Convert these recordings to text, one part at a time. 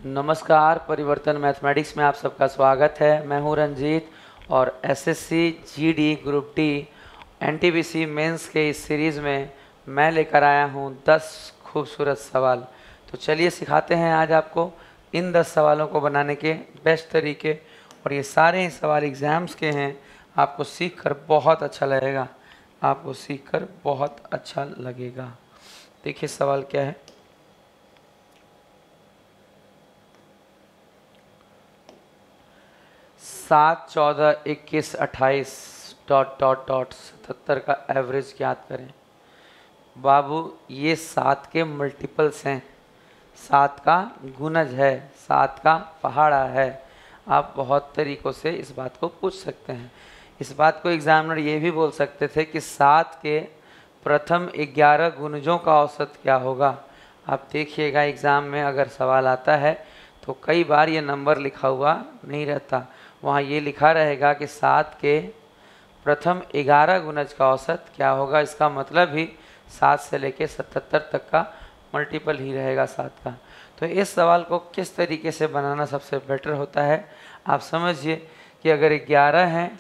नमस्कार, परिवर्तन मैथमेटिक्स में आप सबका स्वागत है। मैं हूं रंजीत और SSC GD group D NTPC mains के इस सीरीज़ में मैं लेकर आया हूं 10 खूबसूरत सवाल। तो चलिए सिखाते हैं आज आपको इन 10 सवालों को बनाने के बेस्ट तरीके। और ये सारे सवाल एग्ज़ाम्स के हैं। आपको सीख कर बहुत अच्छा लगेगा, आपको सीख कर बहुत अच्छा लगेगा। देखिए सवाल क्या है। 7, 14, 21, 28 डॉट डॉट डॉट 77 का एवरेज ज्ञात करें। बाबू ये 7 के मल्टीपल्स हैं, 7 का गुणज है, 7 का पहाड़ा है। आप बहुत तरीक़ों से इस बात को पूछ सकते हैं। इस बात को एग्जामिनर ये भी बोल सकते थे कि 7 के प्रथम 11 गुणजों का औसत क्या होगा। आप देखिएगा एग्ज़ाम में अगर सवाल आता है तो कई बार ये नंबर लिखा हुआ नहीं रहता, वहाँ ये लिखा रहेगा कि 7 के प्रथम 11 गुणज का औसत क्या होगा। इसका मतलब ही 7 से लेके 77 तक का मल्टीपल ही रहेगा 7 का। तो इस सवाल को किस तरीके से बनाना सबसे बेटर होता है, आप समझिए कि अगर 11 हैं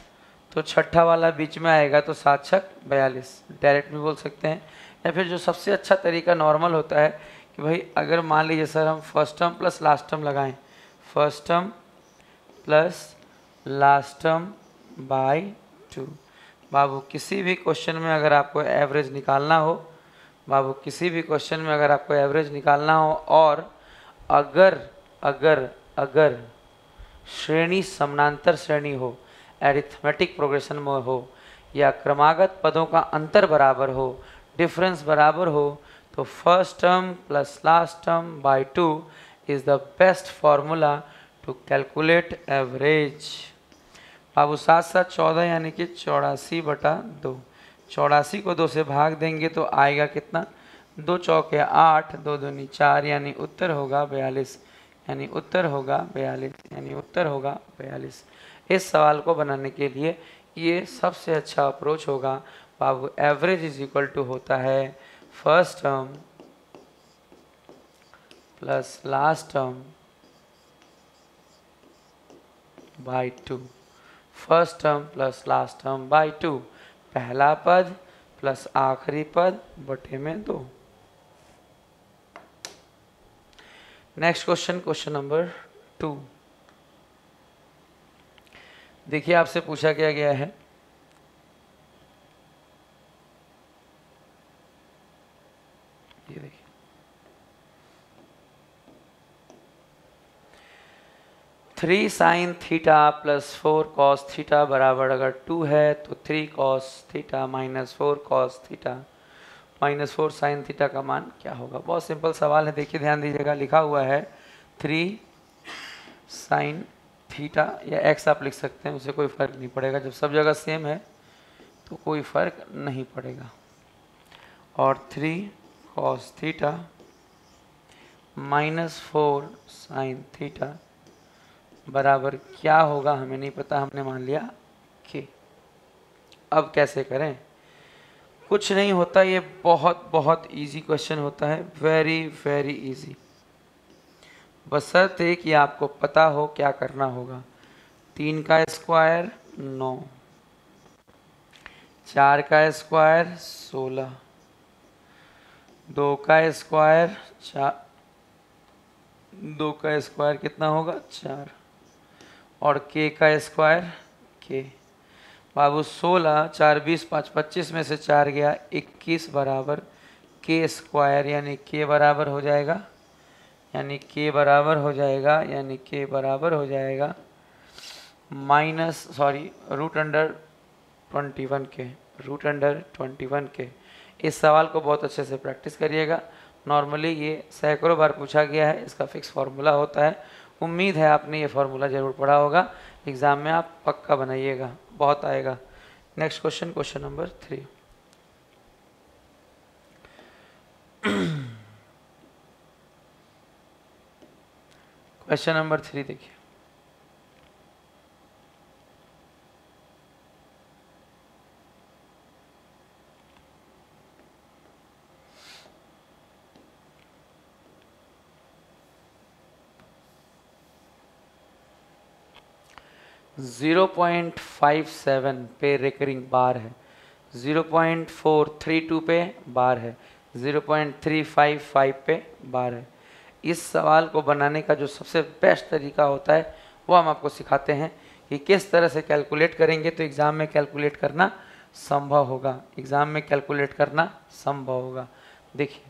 तो छठा वाला बीच में आएगा तो 7 छक 42, डायरेक्ट भी बोल सकते हैं। या फिर जो सबसे अच्छा तरीका नॉर्मल होता है कि भाई अगर मान लीजिए सर हम first term plus last term लगाएं, first term plus last term by 2। बाबू किसी भी क्वेश्चन में अगर आपको एवरेज निकालना हो, बाबू किसी भी क्वेश्चन में अगर आपको एवरेज निकालना हो और अगर अगर अगर श्रेणी समानांतर श्रेणी हो, एरिथमेटिक प्रोग्रेशन में हो या क्रमागत पदों का अंतर बराबर हो, डिफरेंस बराबर हो, तो first term plus last term by 2 is the best formula to calculate average. बाबू 7 7 14 यानी कि 84/2। 84 को 2 से भाग देंगे तो आएगा कितना, 2 चौके 8, 2 दूनी 4 यानी उत्तर होगा 42, यानी उत्तर होगा 42, यानी उत्तर होगा 42। इस सवाल को बनाने के लिए ये सबसे अच्छा अप्रोच होगा। बाबू एवरेज इज इक्वल टू होता है first term plus last term by 2। First term plus last term by 2, पहला पद प्लस आखिरी पद बटे में 2। Next question, question number 2। देखिए आपसे पूछा क्या गया है, ये देखिए 3 sine theta plus 4 cos theta बराबर अगर 2 है तो 3 cos theta minus 4 cos theta minus 4 sine theta का मान क्या होगा। बहुत सिंपल सवाल है, देखिए ध्यान दीजिएगा। लिखा हुआ है 3 साइन थीटा या एक्स आप लिख सकते हैं, उससे कोई फ़र्क नहीं पड़ेगा, जब सब जगह सेम है तो कोई फ़र्क नहीं पड़ेगा। और 3 cos theta minus 4 sine theta बराबर क्या होगा हमें नहीं पता, हमने मान लिया कि। अब कैसे करें, कुछ नहीं होता, ये बहुत बहुत इजी क्वेश्चन होता है, वेरी वेरी इजी। बशर्ते कि आपको पता हो क्या करना होगा। 3 का स्क्वायर 9, 4 का स्क्वायर 16, 2 का स्क्वायर 4, 2 का स्क्वायर कितना होगा 4, और के का स्क्वायर के। बाबू 16, 4 20 5 25 में से 4 गया 21 बराबर के स्क्वायर, यानी के बराबर हो जाएगा, यानी के बराबर हो जाएगा, यानी के बराबर हो जाएगा रूट अंडर 21 के, रूट अंडर 21 के। इस सवाल को बहुत अच्छे से प्रैक्टिस करिएगा। नॉर्मली ये सैकड़ों बार पूछा गया है, इसका फिक्स फार्मूला होता है। उम्मीद है आपने ये फार्मूला जरूर पढ़ा होगा, एग्ज़ाम में आप पक्का बनाइएगा, बहुत आएगा। Next question, question number 3। Question number 3 देखिए। 0.57 पे रिकरिंग बार है, 0.432 पे बार है, 0.355 पे बार है। इस सवाल को बनाने का जो सबसे बेस्ट तरीका होता है वो हम आपको सिखाते हैं कि किस तरह से कैलकुलेट करेंगे तो एग्ज़ाम में कैलकुलेट करना संभव होगा, एग्ज़ाम में कैलकुलेट करना संभव होगा। देखिए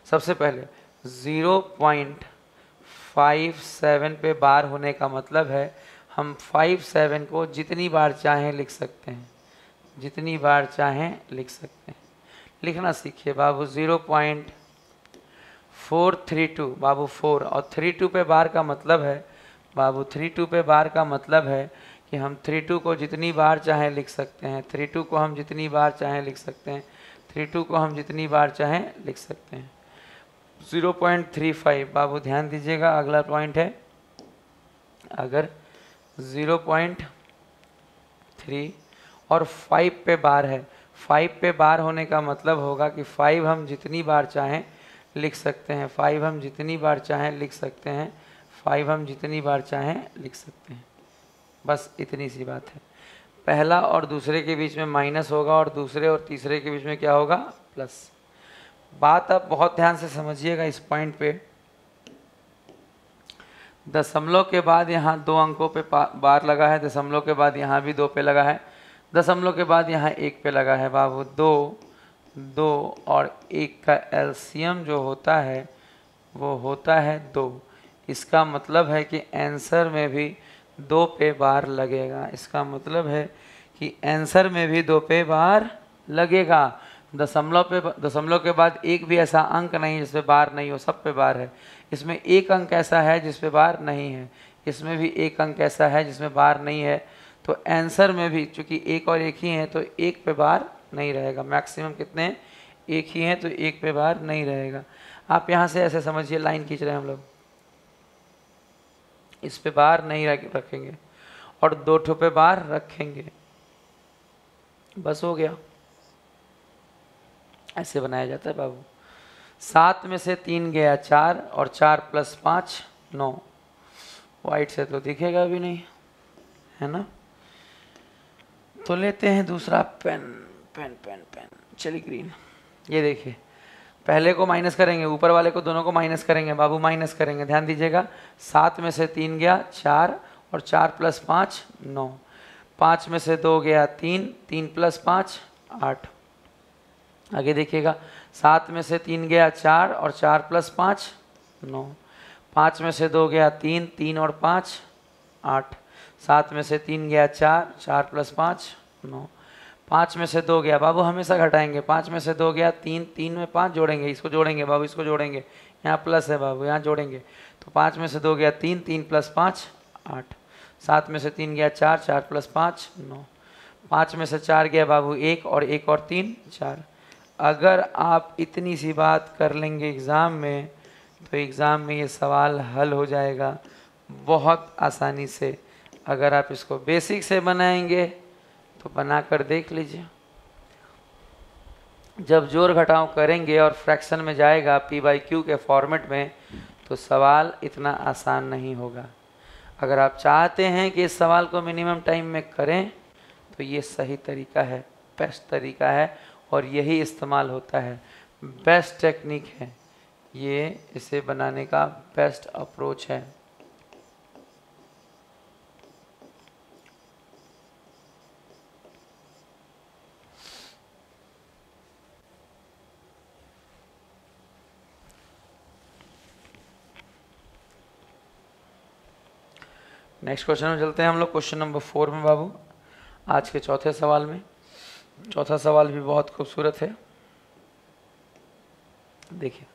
सबसे पहले 0.57 पे बार होने का मतलब है हम 57 को जितनी बार चाहें लिख सकते हैं, जितनी बार चाहें लिख सकते हैं। लिखना सीखिए बाबू। 0.432 बाबू 4 और 32 पे बार का मतलब है बाबू, 32 पे बार का मतलब है कि हम 32 को जितनी बार चाहें लिख सकते हैं, 32 को हम जितनी बार चाहें लिख सकते हैं, 32 को हम जितनी बार चाहें लिख सकते हैं। 0.35 बाबू ध्यान दीजिएगा, अगला पॉइंट है, अगर 0.3 और 5 पे बार है, 5 पे बार होने का मतलब होगा कि 5 हम जितनी बार चाहें लिख सकते हैं, 5 हम जितनी बार चाहें लिख सकते हैं, 5 हम जितनी बार चाहें लिख सकते हैं। बस इतनी सी बात है। पहला और दूसरे के बीच में माइनस होगा और दूसरे और तीसरे के बीच में क्या होगा, प्लस। बात आप बहुत ध्यान से समझिएगा इस पॉइंट पे। दशमलव के बाद यहाँ 2 अंकों पे बार लगा है, दशमलव के बाद यहाँ भी 2 पे लगा है, दशमलव के बाद यहाँ 1 पे लगा है बाबू। 2 और 1 का एलसीएम जो होता है वो होता है 2। इसका मतलब है कि आंसर में भी 2 पे बार लगेगा। इसका मतलब है कि आंसर में भी 2 पे बार लगेगा। दशमलव के बाद एक भी ऐसा अंक नहीं जिस पे बार नहीं हो, सब पे बार है। इसमें एक अंक ऐसा है जिस पे बार नहीं है, इसमें भी एक अंक ऐसा है जिसमें बार नहीं है। तो आंसर में भी चूंकि एक और एक ही है तो एक पे बार नहीं रहेगा। मैक्सिमम कितने हैं, एक ही है तो एक पे बार नहीं रहेगा। आप यहाँ से ऐसे समझिए, लाइन खींच रहे हैं हम लोग, इस पे बार नहीं रखेंगे और 2 ठो पे बार रखेंगे, बस हो गया। ऐसे बनाया जाता है बाबू। 7 में से 3 गया 4 और 4 + 5 9। वाइट से तो दिखेगा भी नहीं, है ना। तो लेते हैं दूसरा पेन, पेन पेन पेन, चलिए ग्रीन। ये देखिए, पहले को माइनस करेंगे, ऊपर वाले को दोनों को माइनस करेंगे बाबू, माइनस करेंगे, ध्यान दीजिएगा। 7 में से 3 गया 4 और 4 + 5 9। 5 में से 2 गया 3, 3 + 5 8। आगे देखिएगा, 7 में से 3 गया 4 और 4 + 5 9। 5 में से 2 गया 3, 3 और 5 8। 7 में से 3 गया 4, 4 + 5 9। 5 में से 2 गया बाबू, हमेशा घटाएंगे, 5 में से 2 गया 3, 3 में 5 जोड़ेंगे, इसको जोड़ेंगे बाबू, इसको जोड़ेंगे, यहाँ प्लस है बाबू, यहाँ जोड़ेंगे। तो 5 में से 2 गया 3, 3 + 5 8। 7 में से 3 गया 4, 4 + 5 9। 5 में से 4 गया बाबू 1 और 1 और 3 4। अगर आप इतनी सी बात कर लेंगे एग्ज़ाम में तो एग्ज़ाम में ये सवाल हल हो जाएगा बहुत आसानी से। अगर आप इसको बेसिक से बनाएंगे तो बना कर देख लीजिए। जब जोड़ घटाव करेंगे और फ्रैक्शन में जाएगा P/Q के फॉर्मेट में तो सवाल इतना आसान नहीं होगा। अगर आप चाहते हैं कि इस सवाल को मिनिमम टाइम में करें तो ये सही तरीका है, बेस्ट तरीका है और यही इस्तेमाल होता है, बेस्ट टेक्निक है ये, इसे बनाने का बेस्ट अप्रोच है। नेक्स्ट क्वेश्चन में चलते हैं हम लोग, क्वेश्चन नंबर 4 में बाबू, आज के चौथे सवाल में। चौथा सवाल भी बहुत खूबसूरत है। देखिए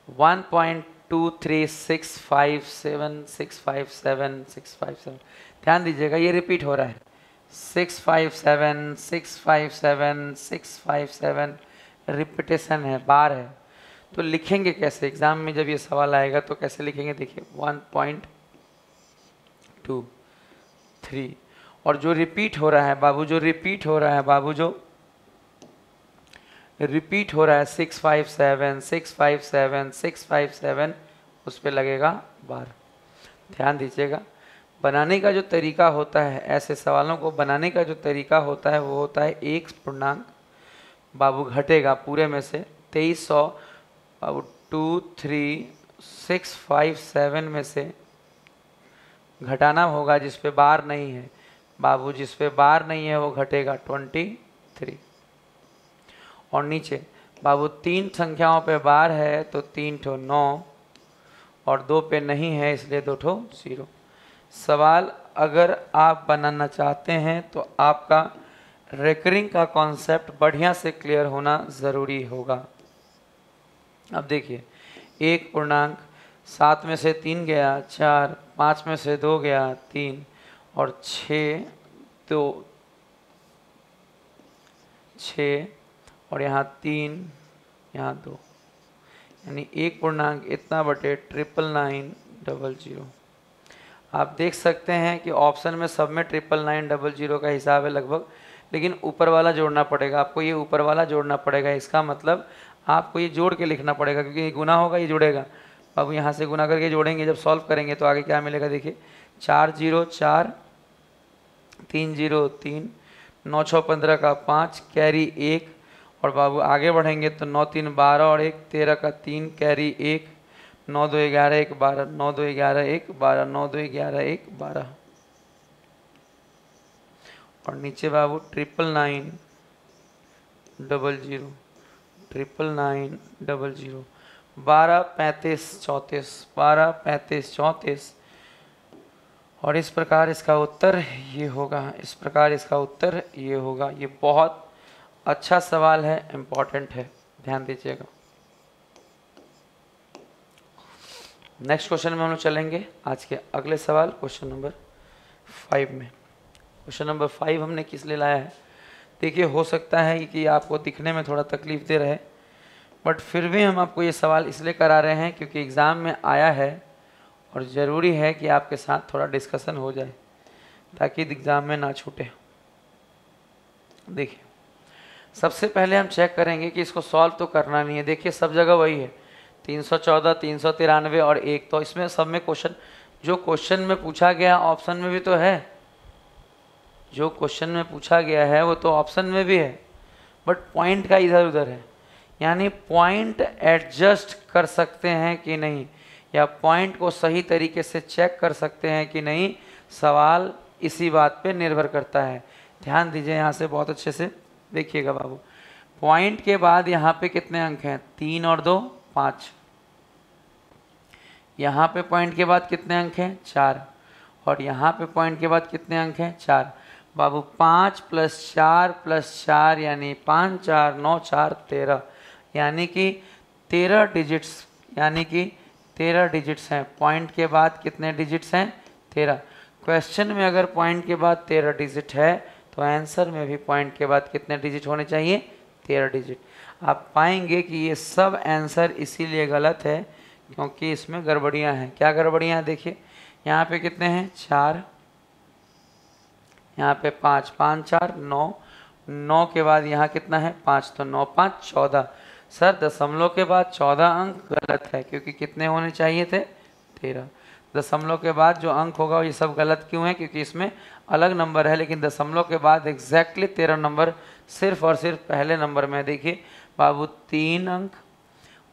1.23657657657, ध्यान दीजिएगा ये रिपीट हो रहा है, 657 657 657 रिपीटेशन है, बार है। तो लिखेंगे कैसे एग्जाम में जब ये सवाल आएगा तो कैसे लिखेंगे, देखिए 1.23 और जो रिपीट हो रहा है बाबू, जो रिपीट हो रहा है बाबू, जो रिपीट हो रहा है 657 657 657, उस पर लगेगा बार। ध्यान दीजिएगा, बनाने का जो तरीका होता है, ऐसे सवालों को बनाने का जो तरीका होता है वो होता है एक पूर्णांक बाबू घटेगा पूरे में से 2300 बाबू 2 3 6 5 7 में से घटाना होगा जिस पे बार नहीं है बाबू, जिस पे बार नहीं है वो घटेगा 23। और नीचे बाबू 3 संख्याओं पे बार है तो 3 ठो 9 और 2 पे नहीं है इसलिए 2 ठो 0। सवाल अगर आप बनाना चाहते हैं तो आपका रेकरिंग का कॉन्सेप्ट बढ़िया से क्लियर होना ज़रूरी होगा। अब देखिए 1 पूर्णांक 7 में से 3 गया 4, 5 में से 2 गया 3 और 6 और यहाँ 3 यहाँ 2, यानी 1 पूर्णांक इतना बटे 99900। आप देख सकते हैं कि ऑप्शन में सब में 99900 का हिसाब है लगभग, लेकिन ऊपर वाला जोड़ना पड़ेगा आपको, ये ऊपर वाला जोड़ना पड़ेगा। इसका मतलब आपको ये जोड़ के लिखना पड़ेगा क्योंकि ये गुना होगा ये जुड़ेगा। अब यहाँ से गुना करके जोड़ेंगे, जब सॉल्व करेंगे तो आगे क्या मिलेगा देखिए 4 0 4 3 0 3 9 6 15 का 5 कैरी 1 और बाबू आगे बढ़ेंगे तो 9 3 12 और 1 13 का 3 कैरी 1 9 2 11 1 12 9 2 11 1 12 9 2 11 1 12 और नीचे बाबू 99900 99900 12 35 34 12 35 34 और इस प्रकार इसका उत्तर ये होगा, इस प्रकार इसका उत्तर ये होगा। ये बहुत अच्छा सवाल है, इम्पॉर्टेंट है, ध्यान दीजिएगा। नेक्स्ट क्वेश्चन में हम लोग चलेंगे आज के अगले सवाल क्वेश्चन नंबर 5 में। क्वेश्चन नंबर 5 हमने किस लिए लाया है देखिए, हो सकता है कि आपको दिखने में थोड़ा तकलीफ दे रहे, बट फिर भी हम आपको ये सवाल इसलिए करा रहे हैं क्योंकि एग्ज़ाम में आया है और ज़रूरी है कि आपके साथ थोड़ा डिस्कशन हो जाए ताकि एग्ज़ाम में ना छूटे। देखिए सबसे पहले हम चेक करेंगे कि इसको सॉल्व तो करना नहीं है। देखिए सब जगह वही है 314 393 और 1, तो इसमें सब में क्वेश्चन जो क्वेश्चन में पूछा गया ऑप्शन में भी तो है, जो क्वेश्चन में पूछा गया है वो तो ऑप्शन में भी है, बट पॉइंट का इधर उधर है। यानी पॉइंट एडजस्ट कर सकते हैं कि नहीं, या पॉइंट को सही तरीके से चेक कर सकते हैं कि नहीं, सवाल इसी बात पे निर्भर करता है। ध्यान दीजिए यहाँ से बहुत अच्छे से देखिएगा बाबू। पॉइंट के बाद यहाँ पे कितने अंक हैं 3 और 2 5, यहाँ पे पॉइंट के बाद कितने अंक हैं 4 और यहाँ पे पॉइंट के बाद कितने अंक हैं 4 बाबू। 5 + 4 + 4 यानी 5 4 9 4 13, यानी कि 13 डिजिट्स, यानी कि 13 डिजिट्स हैं। पॉइंट के बाद कितने डिजिट्स हैं 13। क्वेश्चन में अगर पॉइंट के बाद 13 डिजिट है तो आंसर में भी पॉइंट के बाद कितने डिजिट होने चाहिए 13 डिजिट। आप पाएंगे कि ये सब आंसर इसीलिए गलत है क्योंकि इसमें गड़बड़ियां हैं। क्या गड़बड़ियां हैं देखिए, यहाँ पे कितने हैं 4, यहाँ पे 5 5 4 9, 9 के बाद यहाँ कितना है 5, तो 9 5 14। सर दशमलव के बाद 14 अंक गलत है क्योंकि कितने होने चाहिए थे 13। दशमलव के बाद जो अंक होगा ये सब गलत क्यों है, क्योंकि इसमें अलग नंबर है, लेकिन दशमलव के बाद एग्जैक्टली 13 नंबर सिर्फ और सिर्फ पहले नंबर में। देखिए बाबू 3 अंक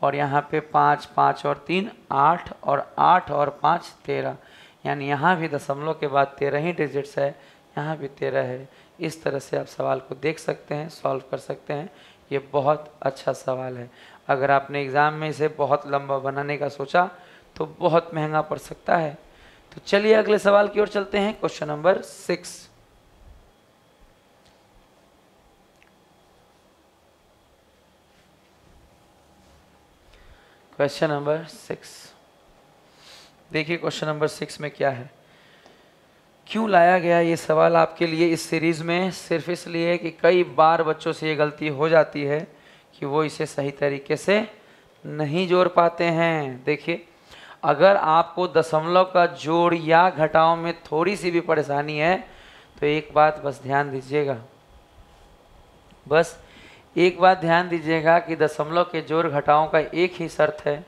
और यहाँ पे 5 5 और 3 8 और 8 और 5 13, यानी यहाँ भी दशमलव के बाद 13 ही डिजिट्स है, यहाँ भी 13 है। इस तरह से आप सवाल को देख सकते हैं, सॉल्व कर सकते हैं। ये बहुत अच्छा सवाल है। अगर आपने एग्ज़ाम में इसे बहुत लंबा बनाने का सोचा तो बहुत महंगा पड़ सकता है। तो चलिए अगले सवाल की ओर चलते हैं, क्वेश्चन नंबर 6। क्वेश्चन नंबर 6 देखिए, क्वेश्चन नंबर 6 में क्या है, क्यों लाया गया ये सवाल आपके लिए इस सीरीज़ में, सिर्फ इसलिए कि कई बार बच्चों से ये गलती हो जाती है कि वो इसे सही तरीके से नहीं जोड़ पाते हैं। देखिए अगर आपको दशमलव का जोड़ या घटाव में थोड़ी सी भी परेशानी है तो एक बात बस ध्यान दीजिएगा, बस एक बात ध्यान दीजिएगा कि दशमलव के जोड़ घटाव का एक ही शर्त है,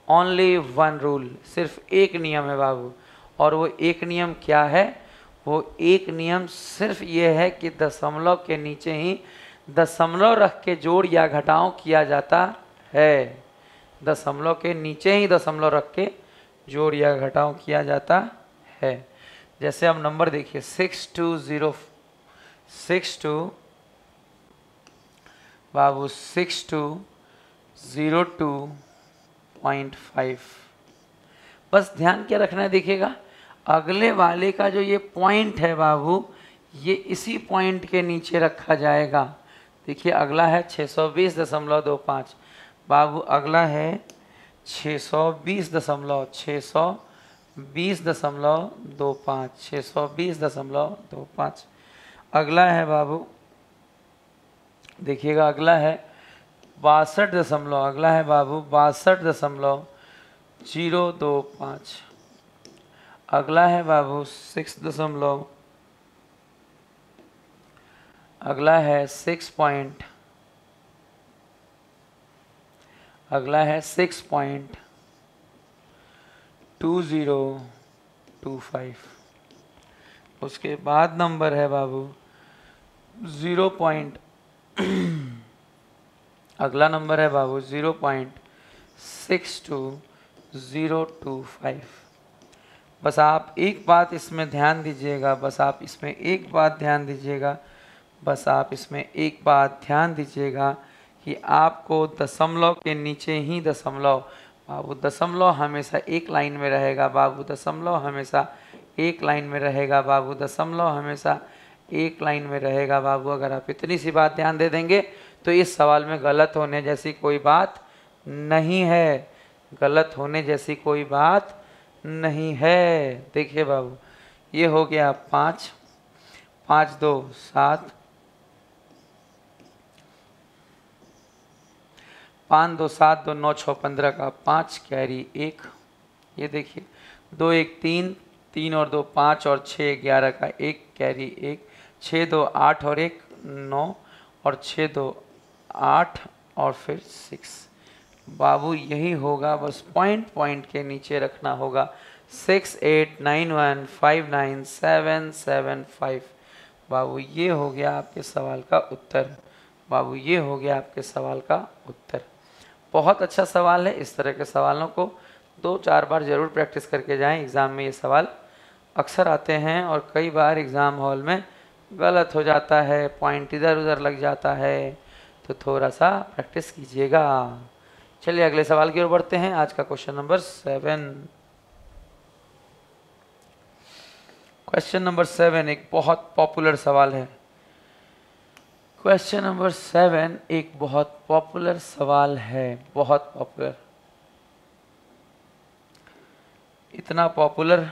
ओनली वन रूल, सिर्फ एक नियम है बाबू, और वो एक नियम क्या है? वो एक नियम सिर्फ ये है कि दशमलव के नीचे ही दशमलव रख के जोड़ या घटाव किया जाता है। दशमलव के नीचे ही दशमलव रख के जोड़ या घटाव किया जाता है। जैसे अब नंबर देखिए 6202 बाबू 6202.5। बस ध्यान क्या रखना है, देखिएगा अगले वाले का जो ये पॉइंट है बाबू, ये इसी पॉइंट के नीचे रखा जाएगा। देखिए अगला है 620.25 बाबू, अगला है 620.25 अगला है बाबू, देखिएगा अगला है 62 अगला है बाबू 62.025 अगला है बाबू 6 दशमलव, अगला है 6.2025। उसके बाद नंबर है बाबू 0. अगला नंबर है बाबू 0.62025। बस आप एक बात इसमें ध्यान दीजिएगा, बस आप इसमें एक बात ध्यान दीजिएगा, बस आप इसमें एक बात ध्यान दीजिएगा कि आपको दशमलव के नीचे ही दशमलव, बाबू दशमलव हमेशा एक लाइन में रहेगा, बाबू दशमलव हमेशा एक लाइन में रहेगा, बाबू दशमलव हमेशा एक लाइन में रहेगा। बाबू अगर आप इतनी सी बात ध्यान दे देंगे तो इस सवाल में गलत होने जैसी कोई बात नहीं है, गलत होने जैसी कोई बात नहीं है। देखिए बाबू ये हो गया 5, 5 2 7, 5 2 7 2 9 6 15 का 5 कैरी 1। ये देखिए 2 1 3, 3 और 2 5 और 6 11 का 1 कैरी 1, 6 2 8 और 1 9 और 6 2 8 और फिर 6। बाबू यही होगा, बस पॉइंट पॉइंट के नीचे रखना होगा। 6891597775। बाबू ये हो गया आपके सवाल का उत्तर। बाबू ये हो गया आपके सवाल का उत्तर। बहुत अच्छा सवाल है। इस तरह के सवालों को 2-4 बार ज़रूर प्रैक्टिस करके जाएं। एग्ज़ाम में ये सवाल अक्सर आते हैं और कई बार एग्ज़ाम हॉल में गलत हो जाता है, पॉइंट इधर उधर लग जाता है, तो थोड़ा सा प्रैक्टिस कीजिएगा। चलिए अगले सवाल की ओर बढ़ते हैं। आज का क्वेश्चन नंबर 7। क्वेश्चन नंबर 7 एक बहुत पॉपुलर सवाल है। क्वेश्चन नंबर 7 एक बहुत पॉपुलर सवाल है, बहुत पॉपुलर, इतना पॉपुलर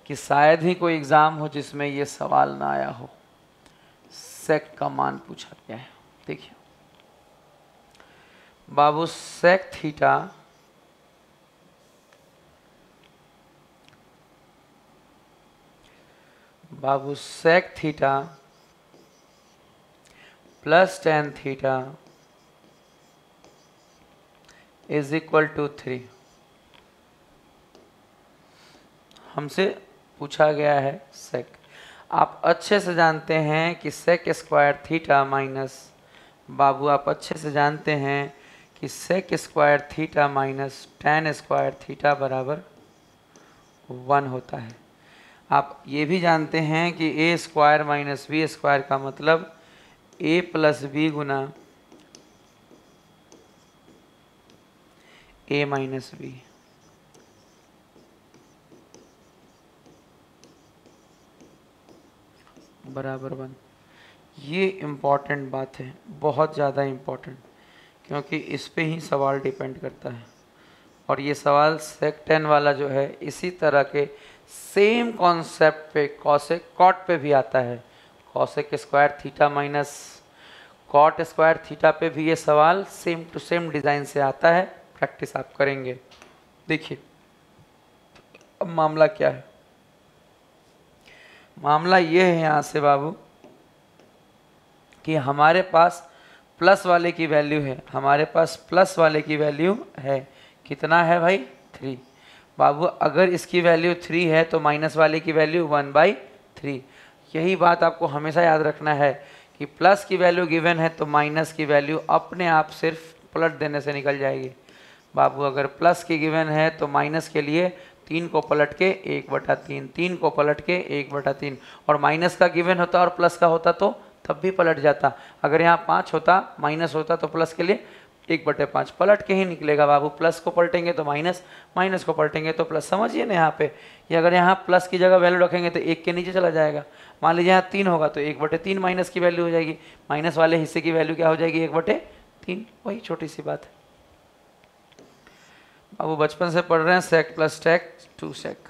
कि शायद ही कोई एग्जाम हो जिसमें ये सवाल ना आया हो। सेक का मान पूछा गया है। देखिए बाबू सेक थीटा बाबू sec theta plus tan theta is equal to 3। हमसे पूछा गया है सेक। आप अच्छे से जानते हैं कि सेक स्क्वायर थीटा माइनस, बाबू आप अच्छे से जानते हैं कि sec square theta minus tan square theta बराबर 1 होता है। आप ये भी जानते हैं कि ए स्क्वायर माइनस बी स्क्वायर का मतलब ए प्लस बी गुना ए माइनस बी। बराबर 1। ये इम्पॉर्टेंट बात है, बहुत ज़्यादा इम्पॉर्टेंट, क्योंकि इस पे ही सवाल डिपेंड करता है। और ये सवाल सेक 10 वाला जो है इसी तरह के सेम कॉन्सेप्ट पे कॉसेक कॉट पे भी आता है। Cosec square theta minus cot square theta पे भी ये सवाल सेम टू सेम डिज़ाइन से आता है। प्रैक्टिस आप करेंगे। देखिए अब मामला क्या है। मामला ये है यहाँ से बाबू कि हमारे पास प्लस वाले की वैल्यू है, हमारे पास प्लस वाले की वैल्यू है। कितना है भाई? 3। बाबू अगर इसकी वैल्यू 3 है तो माइनस वाले की वैल्यू 1/3। यही बात आपको हमेशा याद रखना है कि प्लस की वैल्यू गिवन है तो माइनस की वैल्यू अपने आप सिर्फ पलट देने से निकल जाएगी। बाबू अगर प्लस की गिवन है तो माइनस के लिए 3 को पलट के 1/3, 3 को पलट के 1/3, और माइनस का गिवन होता और प्लस का होता तो तब भी पलट जाता। अगर यहाँ 5 होता माइनस होता तो प्लस के लिए 1/5 पलट के ही निकलेगा बाबू। प्लस को पलटेंगे तो माइनस, माइनस को पलटेंगे तो प्लस। समझिए ना यहाँ पे, ये अगर यहाँ प्लस की जगह वैल्यू रखेंगे तो 1 के नीचे चला जाएगा। मान लीजिए यहाँ 3 होगा तो 1/3 माइनस की वैल्यू हो जाएगी, माइनस वाले हिस्से की वैल्यू क्या हो जाएगी 1/3। वही छोटी सी बात है बाबू। बचपन से पढ़ रहे हैं सेक प्लस टेक 2 सेक,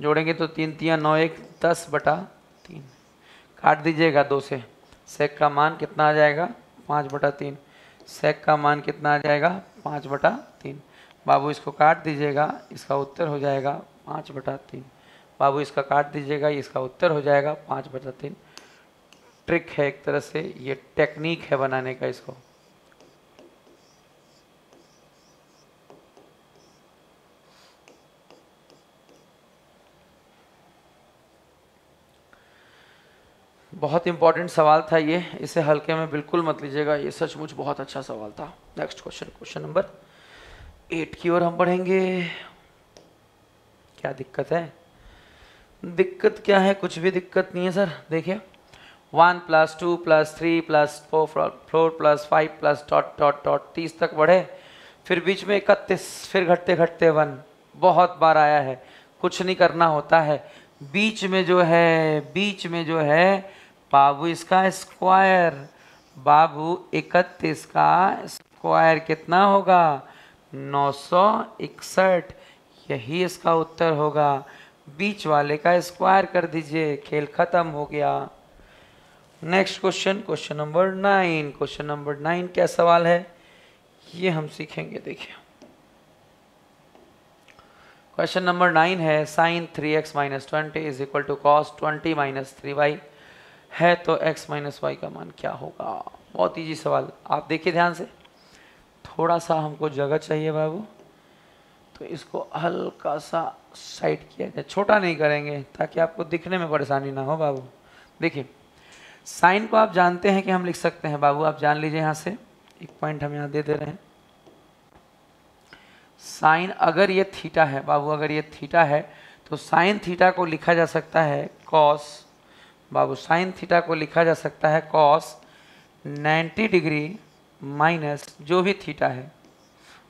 जोड़ेंगे तो 3 3 9 1 10/3, काट दीजिएगा 2 से। सेक का मान कितना आ जाएगा 5/3, सेक का मान कितना आ जाएगा 5/3। बाबू इसको काट दीजिएगा, इसका उत्तर हो जाएगा 5/3। बाबू इसका काट दीजिएगा, इसका उत्तर हो जाएगा 5/3। ट्रिक है एक तरह से, ये टेक्निक है बनाने का इसको। बहुत इंपॉर्टेंट सवाल था ये, इसे हल्के में बिल्कुल मत लीजिएगा, ये सचमुच बहुत अच्छा सवाल था। नेक्स्ट क्वेश्चन, क्वेश्चन नंबर 8 की ओर हम बढ़ेंगे। क्या दिक्कत है? दिक्कत क्या है? कुछ भी दिक्कत नहीं है सर। देखिए 1 + 2 + 3 + 4 + 5 + डॉट डॉट डॉट 30 तक बढ़े, फिर बीच में 31, फिर घटते घटते 1। बहुत बार आया है, कुछ नहीं करना होता है। बीच में जो है बाबू इसका स्क्वायर, बाबू 31 का स्क्वायर कितना होगा 961, यही इसका उत्तर होगा। बीच वाले का स्क्वायर कर दीजिए, खेल खत्म हो गया। Next question, question number 9। Question number 9 क्या सवाल है ये हम सीखेंगे। देखिए क्वेश्चन नंबर 9 है sin 3x - 20 = cos 20 - 3y है तो x - y का मान क्या होगा। बहुत इजी सवाल, आप देखिए ध्यान से। थोड़ा सा हमको जगह चाहिए बाबू, तो इसको हल्का सा साइड किया जाए, छोटा नहीं करेंगे ताकि आपको दिखने में परेशानी ना हो बाबू। देखिए साइन को आप जानते हैं कि हम लिख सकते हैं बाबू, आप जान लीजिए। यहाँ से एक पॉइंट हम यहाँ दे दे रहे हैं। साइन अगर ये थीटा है बाबू, अगर ये थीटा है तो साइन थीटा को लिखा जा सकता है कॉस, बाबू साइन थीटा को लिखा जा सकता है कॉस 90 डिग्री माइनस जो भी थीटा है,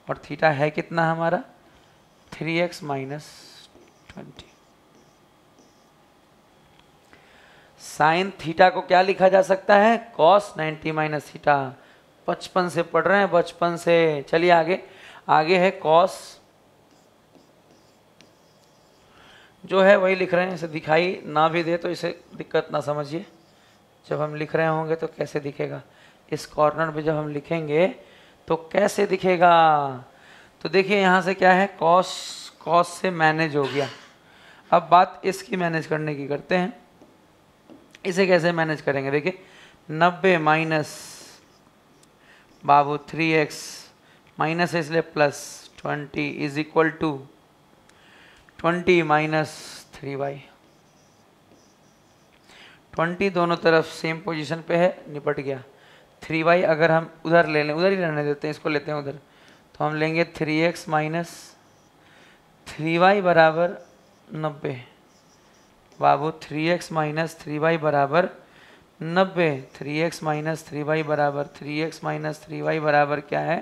और थीटा है कितना हमारा 3x - 20। साइन थीटा को क्या लिखा जा सकता है कॉस 90 - थीटा। बचपन से पढ़ रहे हैं, बचपन से। चलिए आगे, आगे है कॉस, जो है वही लिख रहे हैं। इसे दिखाई ना भी दे तो इसे दिक्कत ना समझिए, जब हम लिख रहे होंगे तो कैसे दिखेगा। इस कॉर्नर पे जब हम लिखेंगे तो कैसे दिखेगा, तो देखिए यहाँ से क्या है कॉस, कॉस से मैनेज हो गया। अब बात इसकी मैनेज करने की करते हैं। इसे कैसे मैनेज करेंगे, देखिए 90 माइनस बाबू 3x माइनस है इसलिए plus 20 is equal to 20 minus 3y। 20 दोनों तरफ सेम पोजीशन पे है, निपट गया। 3y अगर हम उधर ले लें, उधर ही रहने देते हैं, इसको लेते हैं उधर, तो हम लेंगे 3x माइनस 3y बराबर 90 बाबू। 3x माइनस 3y बराबर 90, 3x माइनस 3y बराबर 3x माइनस 3y बराबर क्या है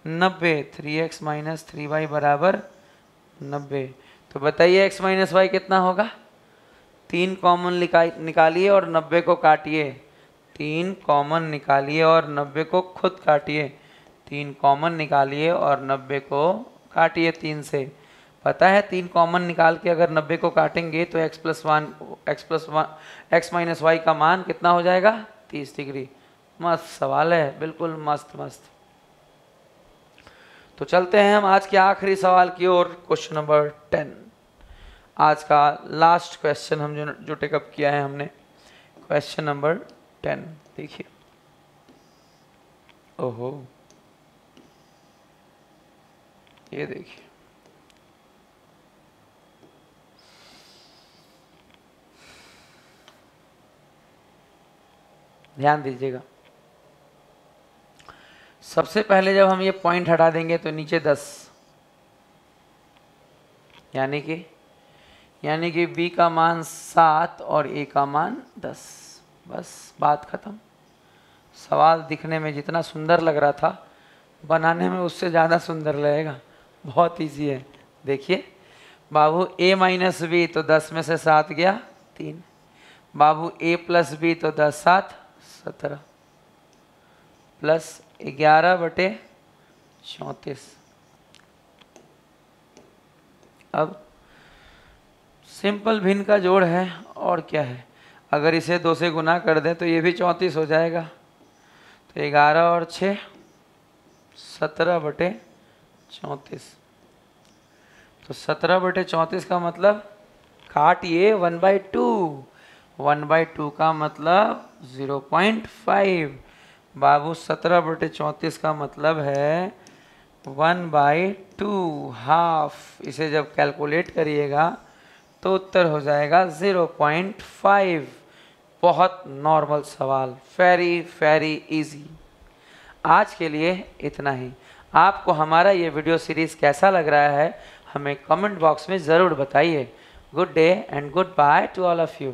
90, 3x माइनस 3y बराबर 90। तो बताइए x माइनस वाई कितना होगा। 3 कॉमन निकालिए और 90 को काटिए, 3 कॉमन निकालिए और 90 को खुद काटिए, 3 कॉमन निकालिए और 90 को काटिए 3 से। पता है 3 कॉमन निकाल के अगर 90 को काटेंगे तो x माइनस वाई का मान कितना हो जाएगा 30 डिग्री। मस्त सवाल है, बिल्कुल मस्त मस्त। तो चलते हैं हम आज के आखिरी सवाल की ओर, क्वेश्चन नंबर 10। आज का लास्ट क्वेश्चन हम जो टेकअप किया है हमने, क्वेश्चन नंबर 10। देखिए, ओहो ये देखिए, ध्यान दीजिएगा। सबसे पहले जब हम ये पॉइंट हटा देंगे तो नीचे 10, यानी कि b का मान 7 और a का मान 10। बस बात खत्म। सवाल दिखने में जितना सुंदर लग रहा था, बनाने में उससे ज़्यादा सुंदर लगेगा। बहुत इजी है। देखिए बाबू a माइनस बी, तो 10 में से 7 गया 3। बाबू a प्लस बी, तो 10 7 17 प्लस 11/34। अब सिंपल भिन्न का जोड़ है और क्या है। अगर इसे 2 से गुना कर दें तो ये भी 34 हो जाएगा। तो 11 और 6 17/34। तो 17/34 का मतलब काटिए 1/2। 1/2 का मतलब 0.5। बाबू 17/34 का मतलब है 1/2, हाफ। इसे जब कैलकुलेट करिएगा तो उत्तर हो जाएगा 0.5। बहुत नॉर्मल सवाल, वेरी वेरी इजी। आज के लिए इतना ही। आपको हमारा ये वीडियो सीरीज़ कैसा लग रहा है हमें कमेंट बॉक्स में ज़रूर बताइए। Good day and good by two all of you.